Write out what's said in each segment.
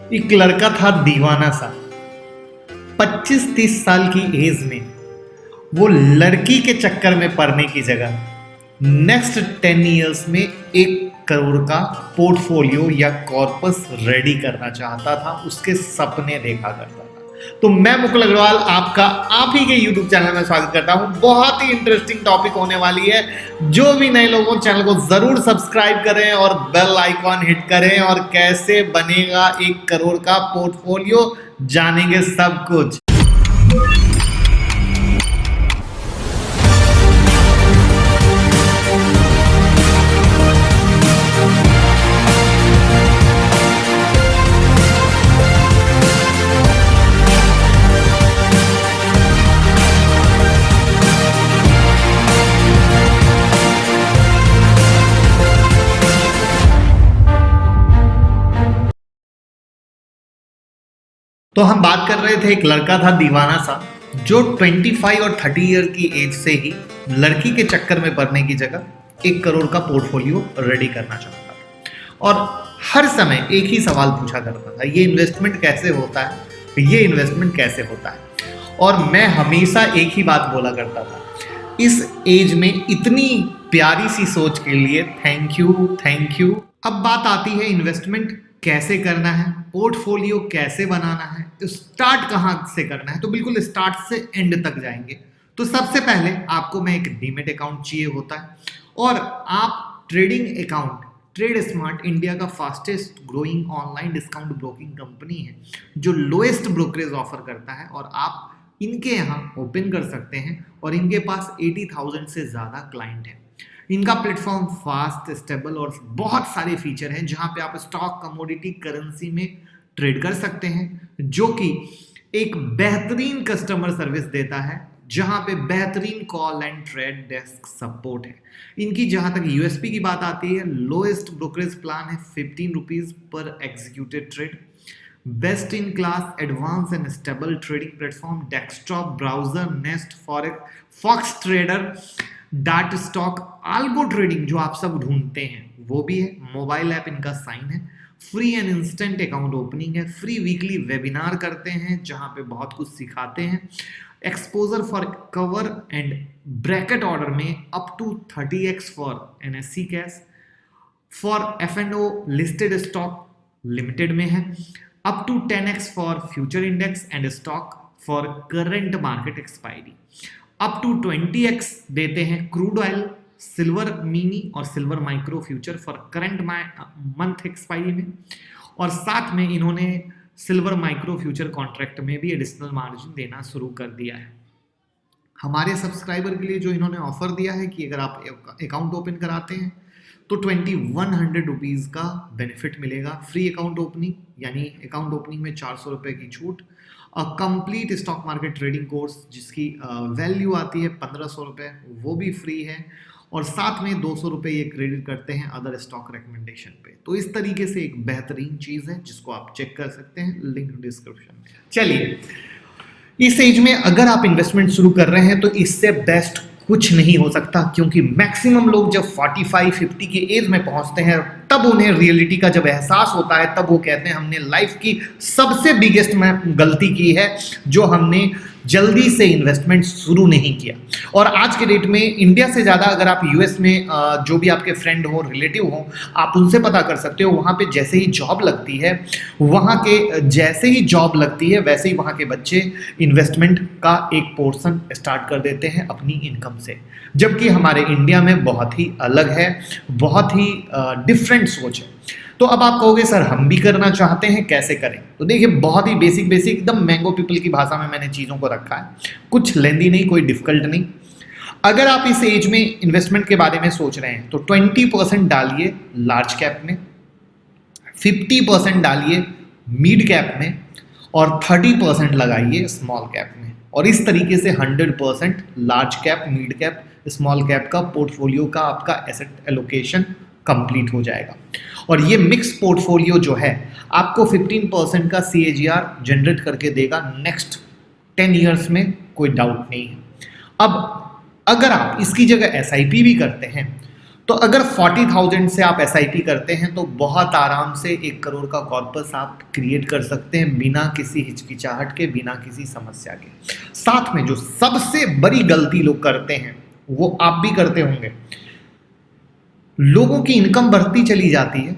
एक लड़का था दीवाना सा, 25-30 साल की एज में वो लड़की के चक्कर में पड़ने की जगह नेक्स्ट 10 इयर्स में 1 करोड़ का पोर्टफोलियो या कॉर्पस रेडी करना चाहता था, उसके सपने देखा करता था। तो मैं मुकुल अग्रवाल आपका आप ही के YouTube चैनल में स्वागत करता हूं। बहुत ही इंटरेस्टिंग टॉपिक होने वाली है। जो भी नए लोगों चैनल को जरूर सब्सक्राइब करें और बेल आइकॉन हिट करें, और कैसे बनेगा 1 करोड़ का पोर्टफोलियो जानेंगे सब कुछ। तो हम बात कर रहे थे, एक लड़का था दीवाना सा जो 25 और 30 ईयर की एज से ही लड़की के चक्कर में पड़ने की जगह 1 करोड़ का पोर्टफोलियो रेडी करना चाहता था, और हर समय एक ही सवाल पूछा करता था, ये इन्वेस्टमेंट कैसे होता है, ये इन्वेस्टमेंट कैसे होता है। और मैं हमेशा एक ही बात बोला करता था, इस एज में इतनी प्यारी सी सोच के लिए थैंक यू। अब बात आती है इन्वेस्टमेंट कैसे करना है, पोर्टफोलियो कैसे बनाना है, स्टार्ट कहाँ से करना है। तो बिल्कुल स्टार्ट से एंड तक जाएंगे। तो सबसे पहले आपको मैं एक डीमेट अकाउंट चाहिए होता है, और आप trading account Trade Smart India का fastest growing online discount broking company है, जो लोएस्ट ब्रोकरेज ऑफर करता है, और आप इनके यहाँ ओपन कर सकते हैं। और इनके पास 80,000 से ज़्यादा क्लाइंट है। इनका प्लेटफॉर्म फास्ट, स्टेबल और बहुत सारे फीचर हैं, जहां पे आप स्टॉक, कमोडिटी, करेंसी में ट्रेड कर सकते हैं, जो कि एक बेहतरीन कस्टमर सर्विस देता है, जहां पे बेहतरीन call and trade desk support है। इनकी जहां तक यूएसपी की बात आती है, लोएस्ट ब्रोकरेज प्लान है 15 रुपीज पर executed trade, best in class advance and stable trading platform, desktop browser, Nest Fox Trader, Dot Stock, algo trading जो आप सब ढूंढते हैं वो भी है, मोबाइल ऐप इनका साइन है, free and instant account opening है, फ्री वीकली वेबिनार करते हैं जहां पे बहुत कुछ सिखाते हैं, exposure for cover and bracket order में up to 30x for NSC cash, for एफ&ओ लिस्टेड स्टॉक लिमिटेड में है, up to 10x for future index and stock for current market expiry, up to 20x देते हैं crude oil, silver mini और silver micro future for current month expiry में, और साथ में इन्होंने सिल्वर माइक्रो फ्यूचर कॉन्ट्रैक्ट में भी एडिशनल मार्जिन देना शुरू कर दिया है। हमारे सब्सक्राइबर के लिए जो इन्होंने ऑफर दिया है कि अगर आप अकाउंट ओपन कराते हैं तो 2100 रुपीज़ का बेनिफिट मिलेगा, फ्री अकाउंट ओपनिंग, यानी अकाउंट ओपनिंग में 400 रुपये की छूट, complete stock market trading course जिसकी वैल्यू आती है 1500 रुपये, वो भी फ्री है, और साथ में 200 रुपये ये क्रेडिट करते हैं अदर स्टॉक रिकमेंडेशन पे। तो इस तरीके से एक बेहतरीन चीज़ है जिसको आप चेक कर सकते हैं, लिंक डिस्क्रिप्शन में। चलिए, इस एज में अगर आप इन्वेस्टमेंट शुरू कर रहे हैं तो इससे बेस्ट कुछ नहीं हो सकता, क्योंकि मैक्सिमम लोग जब 45-50 की एज में पहुंचते हैं तब उन्हें रियलिटी का जब एहसास होता है, तब वो कहते हैं हमने लाइफ की सबसे बिगेस्ट गलती की है जो हमने जल्दी से इन्वेस्टमेंट शुरू नहीं किया। और आज के डेट में इंडिया से ज़्यादा अगर आप यूएस में जो भी आपके फ्रेंड हो, रिलेटिव हो, आप उनसे पता कर सकते हो, वहाँ पे जैसे ही जॉब लगती है, वैसे ही वहाँ के बच्चे इन्वेस्टमेंट का एक पोर्शन स्टार्ट कर देते हैं अपनी इनकम से, जबकि हमारे इंडिया में बहुत ही अलग है, बहुत ही डिफरेंट सोच है। तो अब आप कहोगे सर हम भी करना चाहते हैं, कैसे करें? तो देखिए, बहुत ही बेसिक एकदम मैंगो पीपल की भाषा में मैंने चीज़ों को रखा है, कुछ लेंदी नहीं, कोई डिफिकल्ट नहीं। अगर आप इस एज में इन्वेस्टमेंट के बारे में सोच रहे हैं तो 20% डालिए लार्ज कैप में, 50% डालिए मिड कैप में, और 30% लगाइए स्मॉल कैप में, और इस तरीके से 100% large cap, mid cap, small cap का पोर्टफोलियो का आपका एसेट एलोकेशन कंप्लीट हो जाएगा। और ये मिक्स पोर्टफोलियो जो है आपको 15% का CAGR जनरेट करके देगा नेक्स्ट 10 ईयर्स में, कोई डाउट नहीं है। अब अगर आप इसकी जगह SIP भी करते हैं तो तो अगर 40,000 से आप SIP करते हैं तो बहुत आराम से 1 करोड़ का कॉर्पस आप क्रिएट कर सकते हैं बिना किसी हिचकिचाहट के, बिना किसी समस्या के। साथ में जो सबसे बड़ी गलती लोग करते हैं वो आप भी करते होंगे, लोगों की इनकम बढ़ती चली जाती है,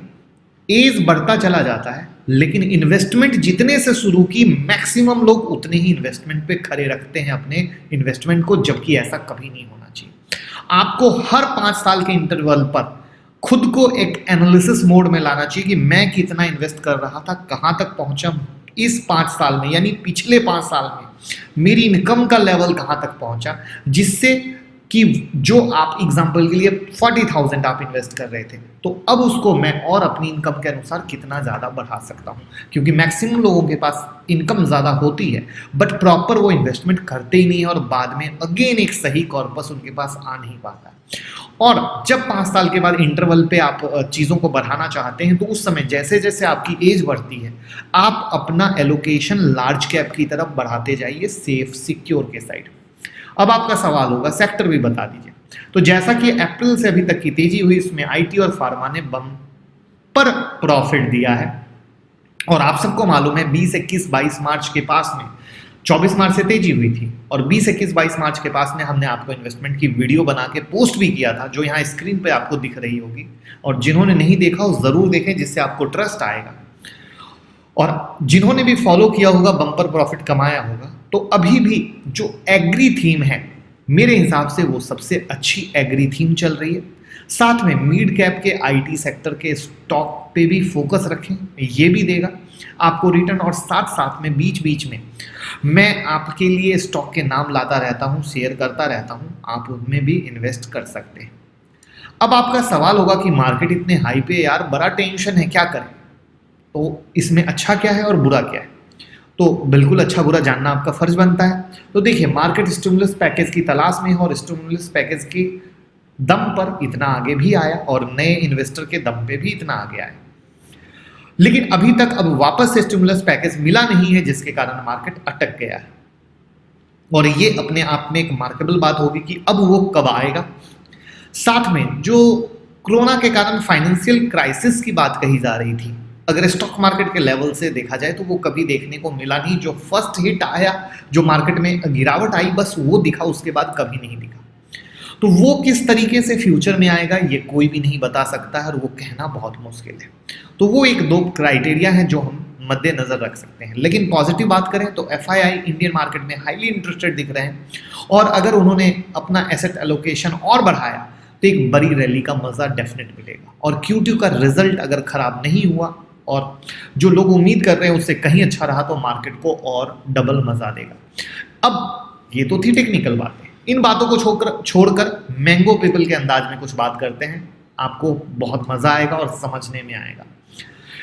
एज बढ़ता चला जाता है, लेकिन इन्वेस्टमेंट जितने से शुरू की मैक्सिमम लोग उतने ही इन्वेस्टमेंट पे खड़े रखते हैं अपने इन्वेस्टमेंट को, जबकि ऐसा कभी नहीं होना चाहिए। आपको हर 5 साल के इंटरवल पर खुद को एक एनालिसिस मोड में लाना चाहिए कि मैं कितना इन्वेस्ट कर रहा था, कहां तक पहुंचा इस 5 साल में, यानी पिछले 5 साल में मेरी इनकम का लेवल कहां तक पहुंचा, जिससे कि जो आप एग्जांपल के लिए 40,000 आप इन्वेस्ट कर रहे थे, तो अब उसको मैं और अपनी इनकम के अनुसार कितना ज़्यादा बढ़ा सकता हूं, क्योंकि मैक्सिमम लोगों के पास इनकम ज़्यादा होती है बट प्रॉपर वो इन्वेस्टमेंट करते ही नहीं है और बाद में अगेन एक सही कॉर्पस उनके पास आ नहीं पाता है। और जब 5 साल के बाद इंटरवल पे आप चीज़ों को बढ़ाना चाहते हैं तो उस समय जैसे जैसे आपकी एज बढ़ती है आप अपना एलोकेशन लार्ज कैप की तरफ बढ़ाते जाइए, सेफ सिक्योर के साइड। अब आपका सवाल होगा सेक्टर भी बता दीजिए। तो जैसा कि अप्रैल से अभी तक की तेजी हुई, इसमें IT और फार्मा ने बम्पर प्रॉफिट दिया है। और आप सबको मालूम है 20, 21, 22 मार्च के पास में 24 मार्च से तेजी हुई थी और 20, 21, 22 मार्च के पास में हमने आपको इन्वेस्टमेंट की वीडियो बना के पोस्ट भी किया था, जो यहाँ स्क्रीन पे आपको दिख रही होगी। और जिन्होंने नहीं देखा वो ज़रूर देखें, जिससे आपको ट्रस्ट आएगा। और जिन्होंने भी फॉलो किया होगा, बम्पर प्रॉफिट कमाया होगा, तो अभी भी जो एग्री थीम है मेरे हिसाब से वो सबसे अच्छी एग्री थीम चल रही है। साथ में मिड कैप के IT सेक्टर के स्टॉक पे भी फोकस रखें, ये भी देगा आपको रिटर्न। और साथ साथ में बीच बीच में मैं आपके लिए स्टॉक के नाम लाता रहता हूँ, शेयर करता रहता हूँ, आप उनमें भी इन्वेस्ट कर सकते हैं। अब आपका सवाल होगा कि मार्केट इतने हाई पे यार, बड़ा टेंशन है, क्या करें? तो इसमें अच्छा क्या है और बुरा क्या है? तो बिल्कुल अच्छा बुरा जानना आपका फर्ज बनता है। तो देखिए, मार्केट स्टिमुलस पैकेज की तलाश में है और स्टिमुलस पैकेज के दम पर इतना आगे भी आया और नए इन्वेस्टर के दम पे भी इतना आगे आया, लेकिन अभी तक अब वापस से स्टिमुलस पैकेज मिला नहीं है, जिसके कारण मार्केट अटक गया है। और ये अपने आप में एक मार्केबल बात होगी कि अब वो कब आएगा। साथ में जो कोरोना के कारण फाइनेंशियल क्राइसिस की बात कही जा रही थी, अगर स्टॉक मार्केट के लेवल से देखा जाए तो वो कभी देखने को मिला नहीं। जो फर्स्ट हिट आया, जो मार्केट में गिरावट आई, बस वो दिखा, उसके बाद कभी नहीं दिखा। तो वो किस तरीके से फ्यूचर में आएगा ये कोई भी नहीं बता सकता है और वो कहना बहुत मुश्किल है। तो वो 1-2 क्राइटेरिया है जो हम मद्देनजर रख सकते हैं। लेकिन पॉजिटिव बात करें तो FII इंडियन मार्केट में हाईली इंटरेस्टेड दिख रहे हैं और अगर उन्होंने अपना एसेट एलोकेशन और बढ़ाया तो एक बड़ी रैली का मजा डेफिनेट मिलेगा। और Q2 का रिजल्ट अगर खराब नहीं हुआ और जो लोग उम्मीद कर रहे हैं उससे कहीं अच्छा रहा तो मार्केट को और डबल मजा देगा। अब ये तो थी टेक्निकल बातें, इन बातों को छोड़कर मैंगो पीपल के अंदाज में कुछ बात करते हैं, आपको बहुत मजा आएगा और समझने में आएगा।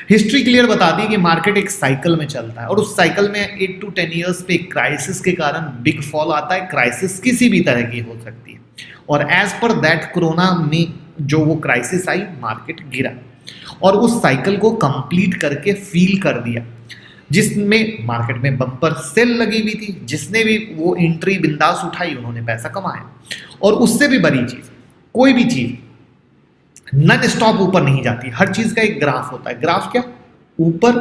हिस्ट्री क्लियर बताती है कि मार्केट एक साइकिल में चलता है और उस साइकिल में 8 to 10 ईयर्स पे क्राइसिस के कारण बिग फॉल आता है। क्राइसिस किसी भी तरह की हो सकती है और एज पर दैट कोरोना में जो वो क्राइसिस आई, मार्केट गिरा और उस साइकिल को कंप्लीट करके फील कर दिया, जिसमें मार्केट में बम्पर सेल लगी हुई थी। जिसने भी वो एंट्री बिंदास उठाई उन्होंने पैसा कमाया। और उससे भी बड़ी चीज, कोई भी चीज नन स्टॉप ऊपर नहीं जाती, हर चीज का एक ग्राफ होता है। ग्राफ क्या? ऊपर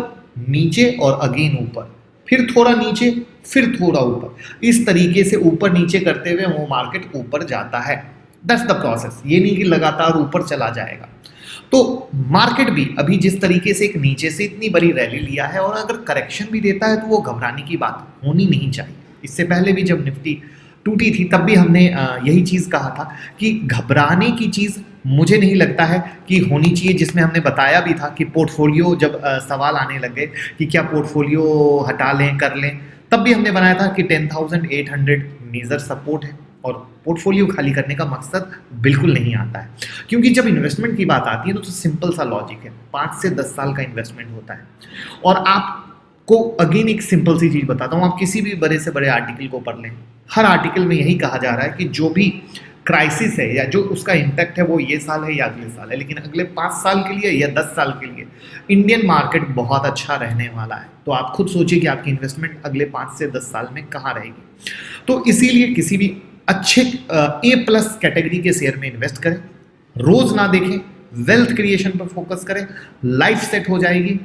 नीचे और अगेन ऊपर, फिर थोड़ा नीचे, फिर थोड़ा ऊपर। इस तरीके से ऊपर नीचे करते हुए वो मार्केट ऊपर जाता है। That's the process. ये नहीं कि लगातार ऊपर चला जाएगा। तो मार्केट भी अभी जिस तरीके से एक नीचे से इतनी बड़ी रैली लिया है और अगर करेक्शन भी देता है तो वो घबराने की बात होनी नहीं चाहिए। इससे पहले भी जब निफ्टी टूटी थी तब भी हमने यही चीज़ कहा था कि घबराने की चीज़ मुझे नहीं लगता है कि होनी चाहिए। जिसमें हमने बताया भी था कि पोर्टफोलियो जब सवाल आने लगे कि क्या पोर्टफोलियो हटा लें, कर लें, तब भी हमने बनाया था कि 10,800 मेजर सपोर्ट है और पोर्टफोलियो खाली करने का मकसद बिल्कुल नहीं आता है। क्योंकि जब इन्वेस्टमेंट की बात आती है तो सिंपल सा लॉजिक है, 5 से 10 साल का इन्वेस्टमेंट होता है। और आपको अगेन एक सिंपल सी चीज़ बताता हूँ, आप किसी भी बड़े से बड़े आर्टिकल को पढ़ लें, हर आर्टिकल में यही कहा जा रहा है कि जो भी क्राइसिस है या जो उसका इम्पैक्ट है वो ये साल है या अगले साल है, लेकिन अगले 5 साल के लिए या 10 साल के लिए इंडियन मार्केट बहुत अच्छा रहने वाला है। तो आप खुद सोचिए कि आपकी इन्वेस्टमेंट अगले 5 से 10 साल में कहाँ रहेगी। तो इसीलिए किसी भी अच्छे A+ कैटेगरी के शेयर में इन्वेस्ट करें, रोज ना देखें, वेल्थ क्रिएशन पर फोकस करें, लाइफ सेट हो जाएगी।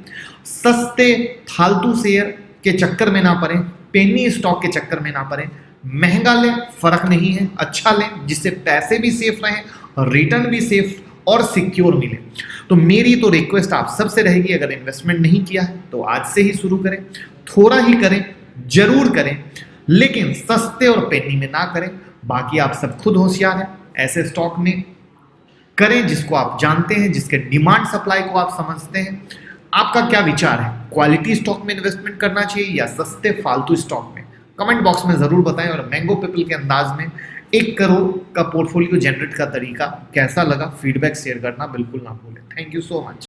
सस्ते फालतू शेयर के चक्कर में ना पड़े, पेनी स्टॉक के चक्कर में ना पड़े। महंगा लें, फर्क नहीं है, अच्छा लें जिससे पैसे भी सेफ रहें और रिटर्न भी सेफ और सिक्योर मिले। तो मेरी तो रिक्वेस्ट आप सबसे रहेगी, अगर इन्वेस्टमेंट नहीं किया है तो आज से ही शुरू करें, थोड़ा ही करें, जरूर करें, लेकिन सस्ते और पेनी में ना करें। बाकी आप सब खुद होशियार हैं, ऐसे स्टॉक में करें जिसको आप जानते हैं, जिसके डिमांड सप्लाई को आप समझते हैं। आपका क्या विचार है, क्वालिटी स्टॉक में इन्वेस्टमेंट करना चाहिए या सस्ते फालतू स्टॉक में? कमेंट बॉक्स में जरूर बताएं। और मैंगो पीपल के अंदाज में 1 करोड़ का पोर्टफोलियो जनरेट का तरीका कैसा लगा, फीडबैक शेयर करना बिल्कुल ना भूलें। Thank you so much.